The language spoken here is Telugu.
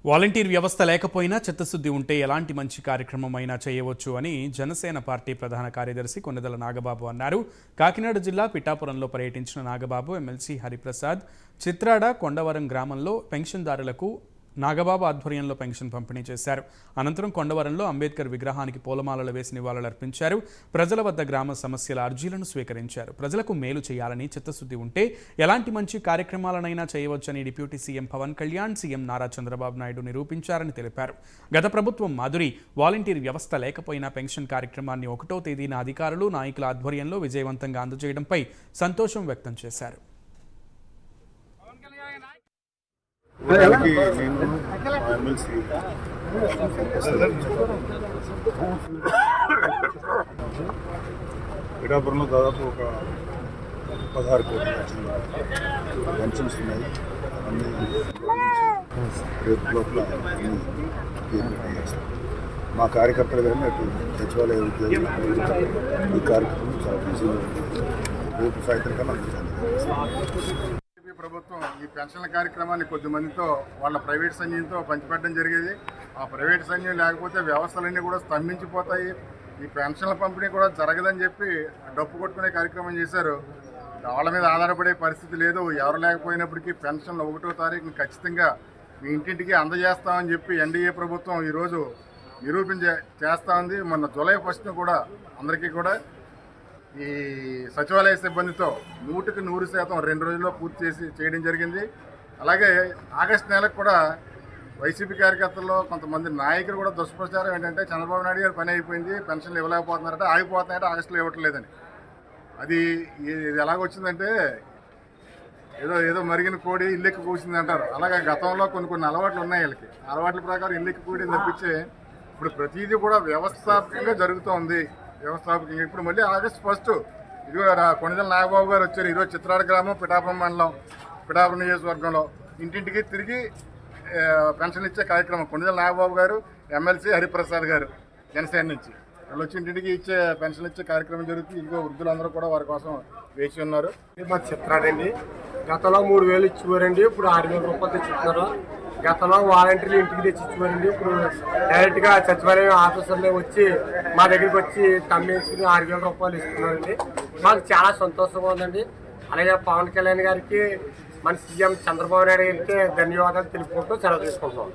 వాలంటీర్ వ్యవస్థ లేకపోయినా చిత్తశుద్ధి ఉంటే ఎలాంటి మంచి కార్యక్రమం అయినా చేయవచ్చు అని జనసేన పార్టీ ప్రధాన కార్యదర్శి కొన్నెదల నాగబాబు అన్నారు. కాకినాడ జిల్లా పిఠాపురంలో పర్యటించిన నాగబాబు ఎమ్మెల్సీ హరిప్రసాద్ చిత్రాడ కొండవరం గ్రామంలో పెన్షన్దారులకు నాగబాబు ఆధ్వర్యంలో పెన్షన్ పంపిణీ చేశారు. అనంతరం కొండవరంలో అంబేద్కర్ విగ్రహానికి పూలమాలలు వేసి నివాళులర్పించారు. ప్రజల వద్ద గ్రామ సమస్యల అర్జీలను స్వీకరించారు. ప్రజలకు మేలు చేయాలని చిత్తశుద్ధి ఉంటే ఎలాంటి మంచి కార్యక్రమాలనైనా చేయవచ్చని deputy CM Pawan Kalyan, CM Nara Chandrababu Naidu నిరూపించారని తెలిపారు. గత ప్రభుత్వం మాదిరి వాలంటీర్ వ్యవస్థ లేకపోయినా పెన్షన్ కార్యక్రమాన్ని 1వ తేదీన అధికారులు, నాయకుల ఆధ్వర్యంలో విజయవంతంగా అందజేయడంపై సంతోషం వ్యక్తం చేశారు. పిఠాపురంలో దాదాపు ఒక 16 కోట్ల పెన్షన్స్ ఉన్నాయి. అన్ని రేపు లోపల మా కార్యకర్తలు కానీ అటు సచివాలయ ఉద్యోగులు ఈ కార్యక్రమం చాలా బిజీగా రేపు సాయంత్రం కన్నా అందుతుంది. ప్రభుత్వం ఈ పెన్షన్ల కార్యక్రమాన్ని కొద్దిమందితో వాళ్ళ ప్రైవేట్ సైన్యంతో పంచిపెట్టడం జరిగేది. ఆ ప్రైవేట్ సైన్యం లేకపోతే వ్యవస్థలన్నీ కూడా స్తంభించిపోతాయి, ఈ పెన్షన్ల పంపిణీ కూడా జరగదని చెప్పి డప్పు కొట్టుకునే కార్యక్రమం చేశారు. వాళ్ళ మీద ఆధారపడే పరిస్థితి లేదు. ఎవరు లేకపోయినప్పటికీ పెన్షన్లు 1వ తారీఖున ఖచ్చితంగా మీ ఇంటింటికి అందజేస్తామని చెప్పి ఎన్డీఏ ప్రభుత్వం ఈరోజు చేస్తూ ఉంది. మొన్న జూలై 1న కూడా అందరికీ కూడా ఈ సచివాలయ సిబ్బందితో 100% 2 రోజుల్లో పూర్తి చేయడం జరిగింది. అలాగే ఆగస్టు నెలకు కూడా వైసీపీ కార్యకర్తల్లో కొంతమంది నాయకులు కూడా దుష్ప్రచారం ఏంటంటే చంద్రబాబు నాయుడు గారు పని అయిపోయింది, పెన్షన్లు ఇవ్వలేకపోతున్నారంటే, ఆగిపోతున్నాయంటే ఆగస్టులో ఇవ్వట్లేదని. అది ఎలాగొచ్చిందంటే ఏదో మరిగిన కోడి ఇల్లెక్కి కూసింది అంటారు. అలాగే గతంలో కొన్ని అలవాట్లు ఉన్నాయి వీళ్ళకి. అలవాట్ల ప్రకారం ఇల్లెక్కి కోడి తప్పించే ఇప్పుడు ప్రతిదీ కూడా వ్యవస్థాపకంగా జరుగుతోంది. వ్యవస్థాపకంగా ఇప్పుడు మళ్ళీ ఆగస్టు 1 ఇదిగో కొన్నెదల నాగబాబు గారు వచ్చారు. ఈరోజు చిత్రాడ గ్రామం, పిఠాపురం మండలం, పిఠాపురం నియోజకవర్గంలో ఇంటింటికి తిరిగి పెన్షన్ ఇచ్చే కార్యక్రమం కొన్నెదల నాగబాబు గారు, ఎమ్మెల్సీ హరిప్రసాద్ గారు జనసేన నుంచి వాళ్ళు వచ్చి ఇంటింటికి పెన్షన్ ఇచ్చే కార్యక్రమం జరుగుతుంది. ఇంకో వృద్ధులందరూ కూడా వారి కోసం వేచి ఉన్నారు. మా చిత్రాడండి గతంలో 3000 ఇచ్చిపోయారండి, ఇప్పుడు 6000 రూపాయలు తెచ్చిస్తున్నారు. గతంలో వాలంటీర్లు ఇంటికి తెచ్చిచ్చేవారండి, ఇప్పుడు డైరెక్ట్గా సచివాలయం ఆఫీసర్లే వచ్చి మా దగ్గరికి వచ్చి తమ్మేసుకుని 6000 రూపాయలు ఇస్తున్నారండి. మాకు చాలా సంతోషంగా ఉందండి. అలాగే పవన్ కళ్యాణ్ గారికి, మన సీఎం చంద్రబాబు నాయుడు గారికి ధన్యవాదాలు తెలుపుకుంటూ సెలవు తీసుకుంటున్నాం.